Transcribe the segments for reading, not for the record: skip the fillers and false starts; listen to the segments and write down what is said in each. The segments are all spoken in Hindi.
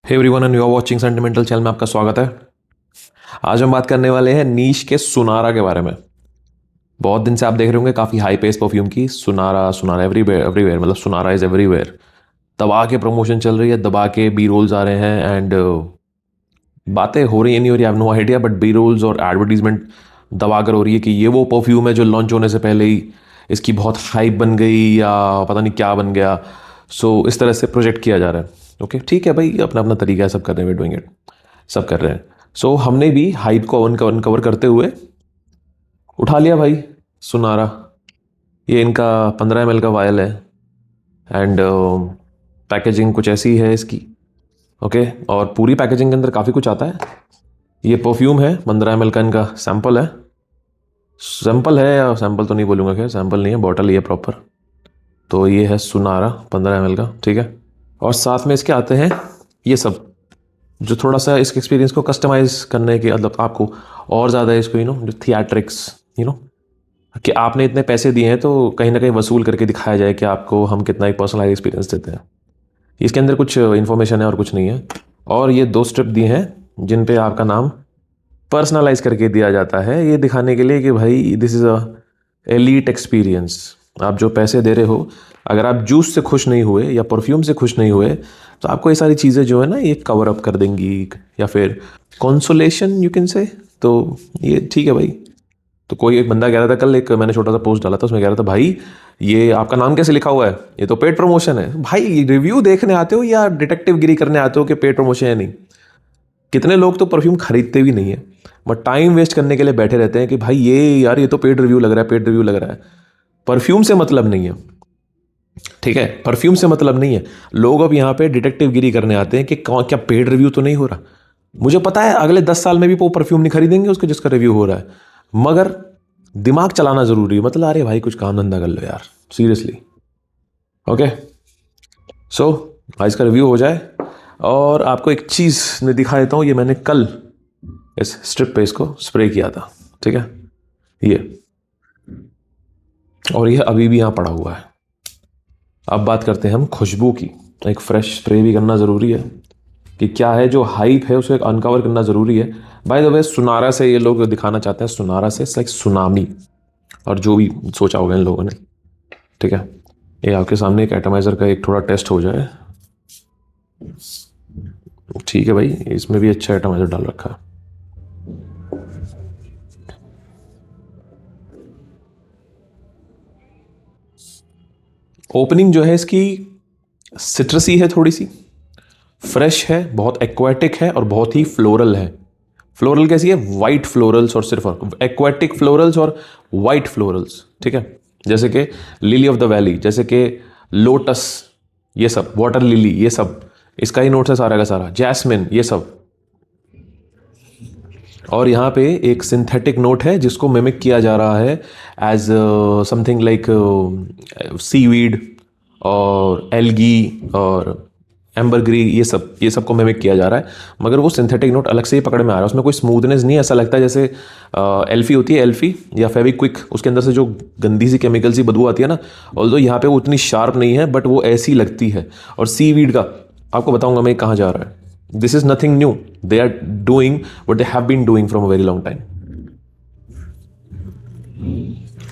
Hey everyone and you are watching Sentimental channel में आपका स्वागत है। आज हम बात करने वाले हैं नीश के सुनारा के बारे में। बहुत दिन से आप देख रहे होंगे काफ़ी हाई पेस परफ्यूम की सुनारा सुनारा एवरीवेयर एवरीवेयर, मतलब सुनारा इज़ एवरीवेयर। दबा के प्रमोशन चल रही है, दबा के बी रोल्स आ रहे हैं एंड बातें हो रही है नहीं हो रही, I have no idea, but B rolls और एडवर्टीजमेंट दबा कर हो रही है कि ये वो परफ्यूम है जो लॉन्च होने से पहले ही इसकी बहुत हाइप बन गई या पता नहीं क्या बन गया। सो इस तरह से प्रोजेक्ट किया जा रहा है। ओके ठीक है भाई, अपना अपना तरीका है, सब कर रहे हैं, वे डूइंग इट, सब कर रहे हैं। सो हमने भी हाइप को अनकवर करते हुए उठा लिया भाई सुनारा। ये इनका 15 ml का वायल है एंड पैकेजिंग कुछ ऐसी है इसकी। ओके और पूरी पैकेजिंग के अंदर काफ़ी कुछ आता है। ये परफ्यूम है, 15 ml का इनका सैंपल है। सैंपल है या सैंपल तो नहीं बोलूँगा, खैर सैंपल नहीं है, बॉटल ही है प्रॉपर। तो ये है सुनारा 15 ml का, ठीक है। और साथ में इसके आते हैं ये सब जो थोड़ा सा इसके एक्सपीरियंस को कस्टमाइज करने के, मतलब आपको और ज़्यादा इसको जो थिएट्रिक्स कि आपने इतने पैसे दिए हैं तो कहीं ना कहीं वसूल करके दिखाया जाए कि आपको हम कितना एक पर्सनलाइज एक्सपीरियंस देते हैं। इसके अंदर कुछ इन्फॉर्मेशन है और कुछ नहीं है। और ये 2 स्ट्रिप दिए हैं जिन पे आपका नाम पर्सनलाइज करके दिया जाता है, ये दिखाने के लिए कि भाई this is a elite experience. आप जो पैसे दे रहे हो, अगर आप जूस से खुश नहीं हुए या परफ्यूम से खुश नहीं हुए तो आपको ये सारी चीज़ें जो है ना ये कवर अप कर देंगी, या फिर कंसोलेशन यू कैन से। तो ये ठीक है भाई। तो कोई एक बंदा कह रहा था कल, एक मैंने छोटा सा पोस्ट डाला था, उसमें कह रहा था भाई ये आपका नाम कैसे लिखा हुआ है, ये तो पेड प्रमोशन है। भाई रिव्यू देखने आते हो या डिटेक्टिव गिरी करने आते हो कि पेड प्रमोशन है? नहीं, कितने लोग तो परफ्यूम खरीदते भी नहीं है, बट टाइम वेस्ट करने के लिए बैठे रहते हैं कि भाई ये यार ये तो पेड रिव्यू लग रहा है, पेड रिव्यू लग रहा है। परफ्यूम से मतलब नहीं है, ठीक है, परफ्यूम से मतलब नहीं है। लोग अब यहाँ पे डिटेक्टिव गिरी करने आते हैं कि क्या पेड रिव्यू तो नहीं हो रहा। मुझे पता है अगले 10 साल में भी वो परफ्यूम नहीं खरीदेंगे उसके जिसका रिव्यू हो रहा है, मगर दिमाग चलाना जरूरी है। मतलब अरे भाई कुछ काम धंधा कर लो यार, सीरियसली। ओके सो आज का रिव्यू हो जाए और आपको एक चीज़ मैं दिखा देता हूँ। ये मैंने कल इस स्ट्रिप पे इसको स्प्रे किया था, ठीक है, ये, और ये अभी भी यहाँ पड़ा हुआ है। अब बात करते हैं हम खुशबू की। एक फ्रेश स्प्रे भी करना ज़रूरी है कि क्या है जो हाइप है उसे अनकवर करना ज़रूरी है। बाय द वे सुनारा से ये लोग दिखाना चाहते हैं, सुनारा से लाइक सुनामी और जो भी सोचा होगा इन लोगों ने, ठीक है। ये आपके सामने एक एटमाइज़र का एक थोड़ा टेस्ट हो जाए। ठीक है भाई, इसमें भी अच्छा एटमाइज़र डाल रखा है। ओपनिंग जो है इसकी सिट्रसी है, थोड़ी सी फ्रेश है, बहुत एक्वाटिक है और बहुत ही फ्लोरल है। फ्लोरल कैसी है? वाइट फ्लोरल्स, और सिर्फ एक्वाटिक फ्लोरल्स और वाइट फ्लोरल्स, ठीक है। जैसे कि लिली ऑफ द वैली, जैसे कि लोटस, ये सब, वाटर लिली, ये सब इसका ही नोट है सारा का सारा, जैस्मिन, ये सब। और यहाँ पे एक सिंथेटिक नोट है जिसको मिमिक किया जा रहा है एज समथिंग लाइक सीवीड और एल्गी और एम्बरग्री, ये सब को मिमिक किया जा रहा है, मगर वो सिंथेटिक नोट अलग से ही पकड़ में आ रहा है। उसमें कोई स्मूथनेस नहीं है, ऐसा लगता है जैसे एल्फी होती है, एल्फी या फेविक्विक, उसके अंदर से जो गंदी सी केमिकल सी बदबू आती है ना, ऑल्दो यहाँ पे वो उतनी शार्प नहीं है बट वो ऐसी लगती है। और सीवीड का आपको बताऊंगा मैं कहाँ जा रहा है। This is nothing new. They are doing what they have been doing from a very long time.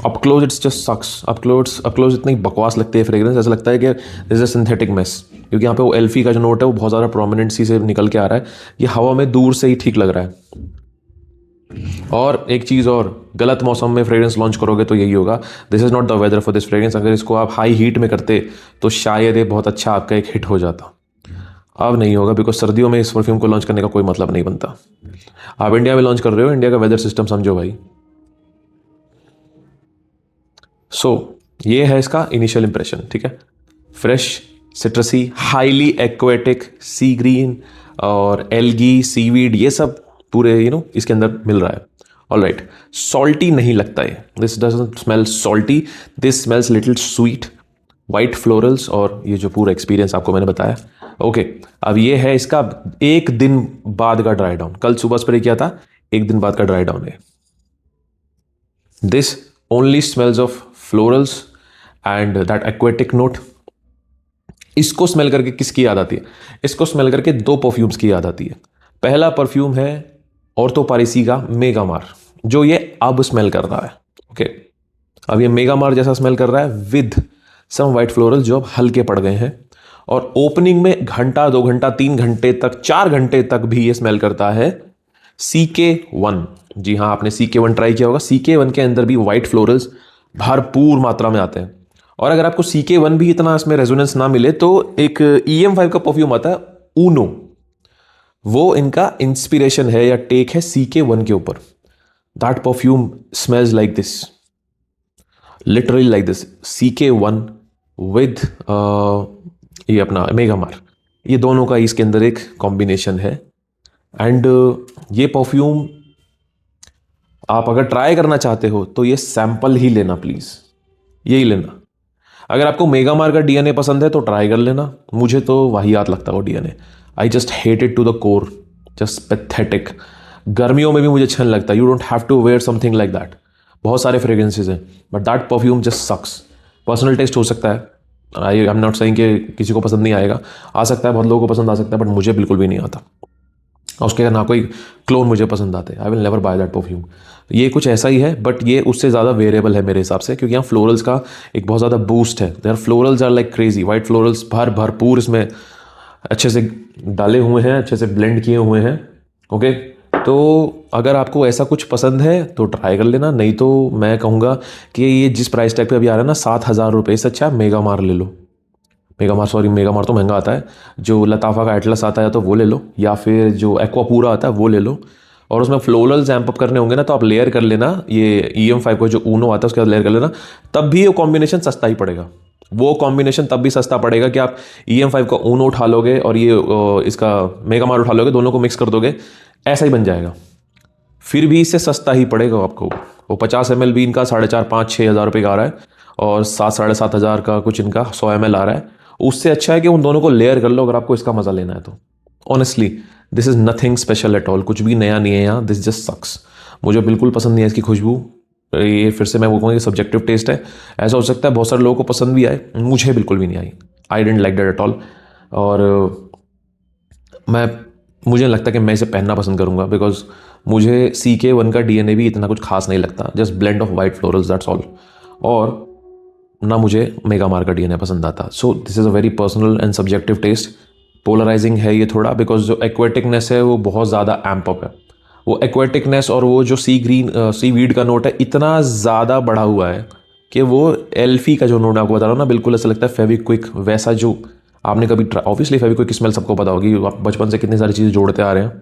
Up close it's just sucks. Up close इतनी बकवास लगती है फ्रेग्रेंस, ऐसा लगता है कि this is a synthetic mess, क्योंकि यहाँ पे वो एल्फी का जो नोट है वो बहुत ज़्यादा प्रोमिनेंट सी से निकल के आ रहा है। ये हवा में दूर से ही ठीक लग रहा है। और एक चीज़ और, गलत मौसम में फ्रेग्रेंस लॉन्च करोगे तो यही होगा। This is not the weather for this fragrance. अगर इसको आप हाई हीट में करते तो शायद ये बहुत अच्छा आपका एक हिट हो जाता। अब नहीं होगा, बिकॉज सर्दियों में इस परफ्यूम को लॉन्च करने का कोई मतलब नहीं बनता। आप इंडिया में लॉन्च कर रहे हो, इंडिया का वेदर सिस्टम समझो भाई। सो ये है इसका इनिशियल इंप्रेशन, ठीक है। फ्रेश, सिट्रसी, हाईली एक्वेटिक, सी ग्रीन और एल्गी, सीवीड, ये सब पूरे इसके अंदर मिल रहा है। ऑलराइट, सॉल्टी नहीं लगता है, this doesn't smell salty, this smells little sweet, white florals, और ये जो पूरा एक्सपीरियंस आपको मैंने बताया। ओके अब ये है इसका 1 दिन बाद का ड्राई डाउन। कल सुबह स्प्रे किया था, 1 दिन बाद का ड्राई डाउन है। This only smells of florals and that aquatic note इसको स्मेल करके किसकी याद आती है? इसको स्मेल करके दो परफ्यूम्स की याद आती है। पहला परफ्यूम है ऑर्थो पारिसी का मेगामार, जो ये अब स्मेल कर रहा है। ओके, अब ये मेगामार जैसा स्मेल कर रहा है विद सम वाइट फ्लोरल जो अब हल्के पड़ गए हैं। और ओपनिंग में घंटा, 2 घंटा, 3 घंटे तक, 4 घंटे तक भी ये स्मेल करता है CK1। जी हाँ, आपने CK1 ट्राई किया होगा। CK1 के अंदर भी वाइट फ्लोरल्स भरपूर मात्रा में आते हैं। और अगर आपको CK1 भी इतना इसमें रेजोनेंस ना मिले तो एक EM5 का परफ्यूम आता है ऊनो, वो इनका इंस्पिरेशन है या टेक है CK1 के ऊपर। That perfume smells like this, literally like this. CK1 with ये अपना मेगामार, ये दोनों का इसके अंदर एक कॉम्बिनेशन है। एंड ये परफ्यूम आप अगर ट्राई करना चाहते हो तो ये सैंपल ही लेना प्लीज, यही लेना। अगर आपको मेगामार का DNA पसंद है तो ट्राई कर लेना। मुझे तो वाहियात लगता है वो DNA। I just hate it to the core, just pathetic. गर्मियों में भी मुझे अच्छा नहीं लगता। You don't have to wear something like that. बहुत सारे फ्रेग्रेंसेज हैं but that perfume just sucks. Personal taste हो सकता है, आई एम नॉट सेइंग कि किसी को पसंद नहीं आएगा, आ सकता है, बहुत लोगों को पसंद आ सकता है, बट मुझे बिल्कुल भी नहीं आता। और उसके ना कोई क्लोन मुझे पसंद आते। I will never by that perfume. ये कुछ ऐसा ही है बट ये उससे ज़्यादा वेरिएबल है मेरे हिसाब से, क्योंकि यहाँ फ्लोरल्स का एक बहुत ज़्यादा बूस्ट है। Their florals are like crazy, white florals भरपूर इसमें अच्छे से डाले हुए हैं, अच्छे से ब्लेंड किए हुए हैं। ओके, तो अगर आपको ऐसा कुछ पसंद है तो ट्राई कर लेना, नहीं तो मैं कहूँगा कि ये जिस प्राइस टैग पे अभी आ रहा है ना 7,000 रुपये से अच्छा मेगामार ले लो। मेगामार तो महंगा आता है। जो लताफ़ा का एटलस आता है तो वो ले लो, या फिर जो एक्वापूरा आता है वो ले लो। और उसमें फ्लोरल्स एम्प अप करने होंगे ना तो आप लेयर कर लेना ये EM5 को, जो ऊनो आता है उसके बाद लेयर कर लेना, तब भी वो कॉम्बिनेशन सस्ता ही पड़ेगा। वो कॉम्बिनेशन तब भी सस्ता पड़ेगा कि आप EM5 का ऊनो उठा लोगे और ये इसका मेगामार उठा लोगे, दोनों को मिक्स कर दोगे, ऐसा ही बन जाएगा। फिर भी इससे सस्ता ही पड़ेगा आपको। वो 50 ml भी इनका 4,500-6,000 रुपये का आ रहा है, और 7,000-7,500 का कुछ इनका 100 ml आ रहा है। उससे अच्छा है कि उन दोनों को लेयर कर लो अगर आपको इसका मज़ा लेना है तो। Honestly this is nothing special at all, कुछ भी नया नहीं है यहाँ। दिस जस्ट सक्स। मुझे बिल्कुल पसंद नहीं है इसकी खुशबू। ये फिर से मैं वो कहूँगा सब्जेक्टिव टेस्ट है। ऐसा हो सकता है बहुत सारे लोगों को पसंद भी आए, मुझे बिल्कुल भी नहीं आई। I didn't like that at all. और मुझे लगता है कि मैं इसे पहनना पसंद करूँगा, बिकॉज मुझे CK1 का DNA भी इतना कुछ खास नहीं लगता, just blend of white florals, that's all. और ना मुझे मेगामार का DNA पसंद आता। So this is a very personal and subjective taste. Polarising है ये थोड़ा, बिकॉज जो एक्वेटिकनेस है वो बहुत ज़्यादा एम्प अप है। वो एक्वेटिकनेस और वो जो सी वीड का नोट है इतना ज़्यादा बढ़ा हुआ है कि वो एल्फी का जो नोट आपको बता रहा हूँ ना, बिल्कुल ऐसा लगता है फेविक्विक। वैसा जो आपने कभी ऑब्वियसली फेविक्विक की स्मेल सबको पता होगी, आप बचपन से कितनी सारी चीज़ें जोड़ते आ रहे हैं,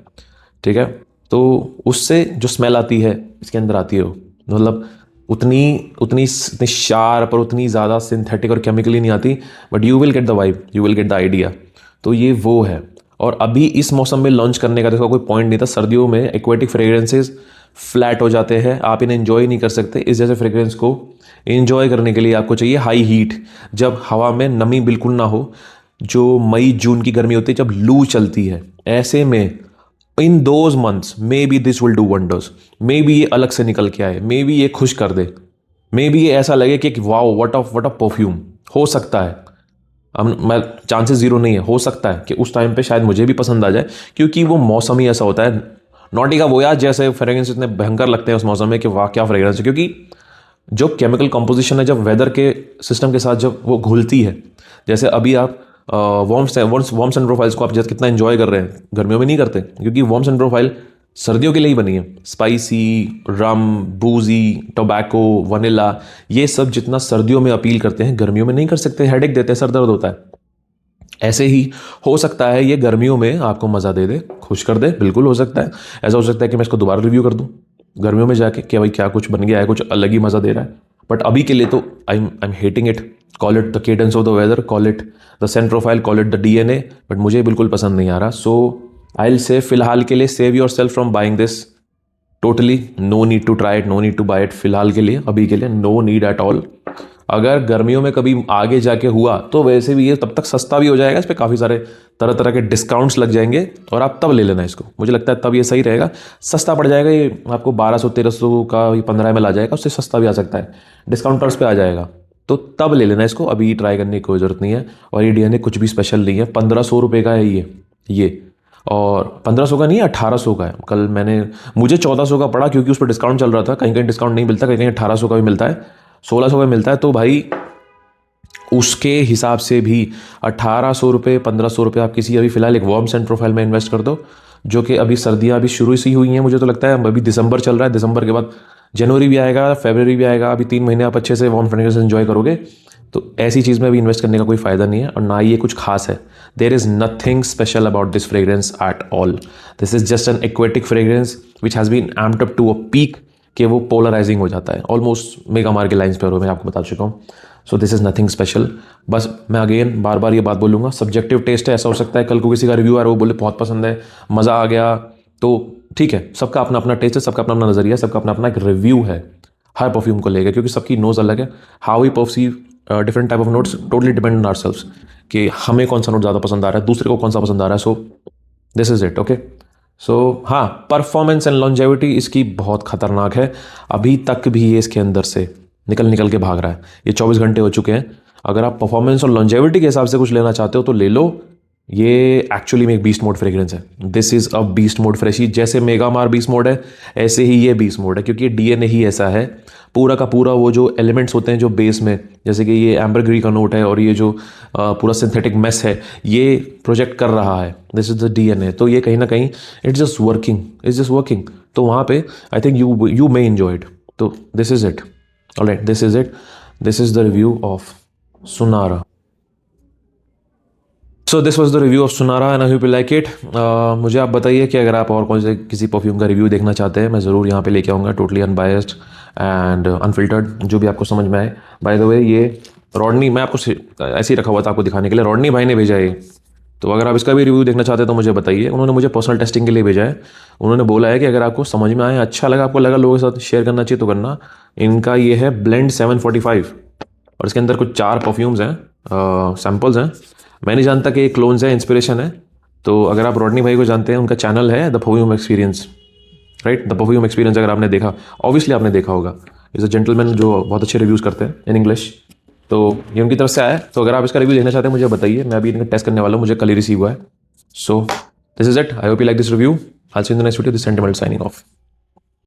ठीक है। तो उससे जो स्मेल आती है इसके अंदर आती है, मतलब उतनी शार्प और उतनी ज़्यादा सिंथेटिक और केमिकली नहीं आती, but you will get the vibe, you will get the idea. तो ये वो है। और अभी इस मौसम में लॉन्च करने का तो कोई पॉइंट नहीं था। सर्दियों में एक्वेटिक फ्रेग्रेंसेस फ्लैट हो जाते हैं, आप इन्हें एंजॉय नहीं कर सकते। इस जैसे फ्रेग्रेंस को एंजॉय करने के लिए आपको चाहिए हाई हीट, जब हवा में नमी बिल्कुल ना हो, जो मई जून की गर्मी होती है, जब लू चलती है, ऐसे में in those months may be this will do wonders. May be ये अलग से निकल के आए, मे बी ये खुश कर दे, मे बी ये ऐसा लगे कि वाओ व्हाट अ परफ्यूम। हो सकता है, मैं चांसेस जीरो नहीं है, हो सकता है कि उस टाइम पे शायद मुझे भी पसंद आ जाए, क्योंकि वो मौसम ही ऐसा होता है। नॉटी का वो यार जैसे फ्रेग्रेंस इतने भयंकर लगते हैं उस मौसम में कि वाह क्या फ्रेग्रेंस है, क्योंकि जो केमिकल कंपोजिशन है जब वेदर के सिस्टम के साथ जब वो घुलती है, जैसे अभी आप वार्म्स एंड प्रोफाइल्स को आप जैसे कितना एंजॉय कर रहे हैं, गर्मियों में नहीं करते, क्योंकि वार्म्स एंड प्रोफाइल सर्दियों के लिए ही बनी है। स्पाइसी, रम, बूजी, टोबैको, वनीला, ये सब जितना सर्दियों में अपील करते हैं गर्मियों में नहीं कर सकते, हेडेक देते हैं, सर दर्द होता है। ऐसे ही हो सकता है ये गर्मियों में आपको मज़ा दे दे, खुश कर दे, बिल्कुल हो सकता है। ऐसा हो सकता है कि मैं इसको दोबारा रिव्यू कर दूं गर्मियों में जाके कि भाई क्या कुछ बन गया है, कुछ अलग ही मज़ा दे रहा है। बट अभी के लिए तो I am hating it. Call it the cadence of the weather, call it the scent profile, call it the DNA, but मुझे बिल्कुल पसंद नहीं आ रहा। सो आई विल से फिलहाल के लिए save yourself from buying this totally. No need to try it, no need to buy it. फिलहाल के लिए, अभी के लिए नो नीड एट ऑल। अगर गर्मियों में कभी आगे जाके हुआ तो वैसे भी ये तब तक सस्ता भी हो जाएगा, इस पर काफ़ी सारे तरह तरह के डिस्काउंट्स लग जाएंगे और आप तब ले लेना इसको। मुझे लगता है तब ये सही रहेगा, सस्ता पड़ जाएगा। ये आपको 1200-1300 का 15 ml आ जाएगा, उससे सस्ता भी आ सकता है, डिस्काउंटर्स पे आ जाएगा। तो तब ले लेना इसको, अभी ट्राई करने की कोई ज़रूरत नहीं है। और ये डीएनए कुछ भी स्पेशल नहीं है, 1500 रुपये का है ये और 1500 का नहीं है, 1800 का है। कल मुझे 1400 का पड़ा क्योंकि उस पर डिस्काउंट चल रहा था। कहीं कहीं डिस्काउंट नहीं मिलता, कहीं कहीं 1800 का भी मिलता है, 1600 का मिलता है। तो भाई उसके हिसाब से भी 1800 रुपये 1500 रुपये आप किसी अभी फिलहाल एक वार्म सेंट प्रोफाइल में इन्वेस्ट कर दो, जो कि अभी सर्दियाँ अभी शुरू सी हुई हैं। मुझे तो लगता है अभी दिसंबर चल रहा है, दिसंबर के बाद जनवरी भी आएगा, फरवरी भी आएगा। अभी 3 महीने आप अच्छे से वार्म फ्रेग्रेंस एंजॉय करोगे। तो ऐसी चीज़ में भी इन्वेस्ट करने का कोई फ़ायदा नहीं है, और ना ये कुछ खास है। There is nothing special about this fragrance at all. This is just an aquatic fragrance which has been amped up to a peak कि वो पोलराइजिंग हो जाता है, ऑलमोस्ट मेगा मार के लाइन्स पर हो, मैं आपको बता चुका हूँ। सो दिस इज़ नथिंग स्पेशल। बस मैं अगेन बार बार ये बात बोलूँगा, सब्जेक्टिव टेस्ट है। ऐसा हो सकता है कल को किसी का रिव्यू आ रहा है, वो बोले बहुत पसंद है, मज़ा आ गया, तो ठीक है। सबका अपना अपना टेस्ट है, सबका अपना अपना नज़रिया, सबका अपना अपना एक रिव्यू है हर परफ्यूम को लेकर, क्योंकि सबकी नोज अलग है। How we perceive different type of notes totally depend on ourselves, कि हमें कौन सा नोट ज़्यादा पसंद आ रहा है, दूसरे को कौन सा पसंद आ रहा है। So this is it, okay. So हाँ, परफॉर्मेंस एंड लॉन्जेविटी इसकी बहुत खतरनाक है। अभी तक भी ये इसके अंदर से निकल निकल के भाग रहा है। ये 24 घंटे हो चुके हैं। अगर आप परफॉर्मेंस और लॉन्जेविटी के हिसाब से कुछ लेना चाहते हो तो ले लो। ये एक्चुअली में एक बीस्ट मोड फ्रेग्रेंस है। This is a beast mode freshie. जैसे मेगामार बीस्ट मोड है, ऐसे ही ये बीस्ट मोड है, क्योंकि ये डीएनए ही ऐसा है। पूरा का पूरा वो जो एलिमेंट्स होते हैं जो बेस में, जैसे कि ये एम्बरग्री का नोट है और ये जो पूरा सिंथेटिक मेस है, ये प्रोजेक्ट कर रहा है। This is the DNA. तो ये कहीं ना कहीं इट्स जस्ट वर्किंग। तो वहाँ पे I think you may enjoy it. तो this is it, alright, this is it. This is the review of Sunara. So this was the review of Sunara and I hope you like it. मुझे आप बताइए कि अगर आप और कौन से किसी परफ्यूम का रिव्यू देखना चाहते हैं, मैं ज़रूर यहाँ पे लेके आऊँगा, टोटली अनबायस्ड एंड अनफिल्टर्ड, जो भी आपको समझ में आए। बाय द वे, ये रॉडनी, मैं आपको ऐसे ही रखा हुआ था आपको दिखाने के लिए, रॉडनी भाई ने भेजा है। तो अगर आप इसका भी रिव्यू देखना चाहते हैं तो मुझे बताइए। उन्होंने मुझे पर्सनल टेस्टिंग के लिए भेजा है। उन्होंने बोला है कि अगर आपको समझ में आए, अच्छा लगा, आपको लगा लोगों के साथ शेयर करना चाहिए तो करना। इनका ये है ब्लेंड 745 और इसके अंदर कुछ 4 परफ्यूम्स हैं, सैम्पल्स हैं। मैं नहीं जानता कि ये क्लोन्स है, इंस्पिरेशन है। तो अगर आप रॉडनी भाई को जानते हैं, उनका चैनल है the perfume experience, right, the perfume experience. अगर आपने देखा, ऑब्वियसली आपने देखा होगा, इज़ अ जेंटलमैन जो बहुत अच्छे रिव्यूज़ करते हैं इन इंग्लिश। तो ये उनकी तरफ से आया है। तो अगर आप इसका रिव्यू देखना चाहते हैं मुझे बताइए, मैं अभी इनका टेस्ट करने वाला हूँ, मुझे कल ही रिसीव हुआ है। So this is it, I hope you like this review. I see you in the next video, this sentiment signing of.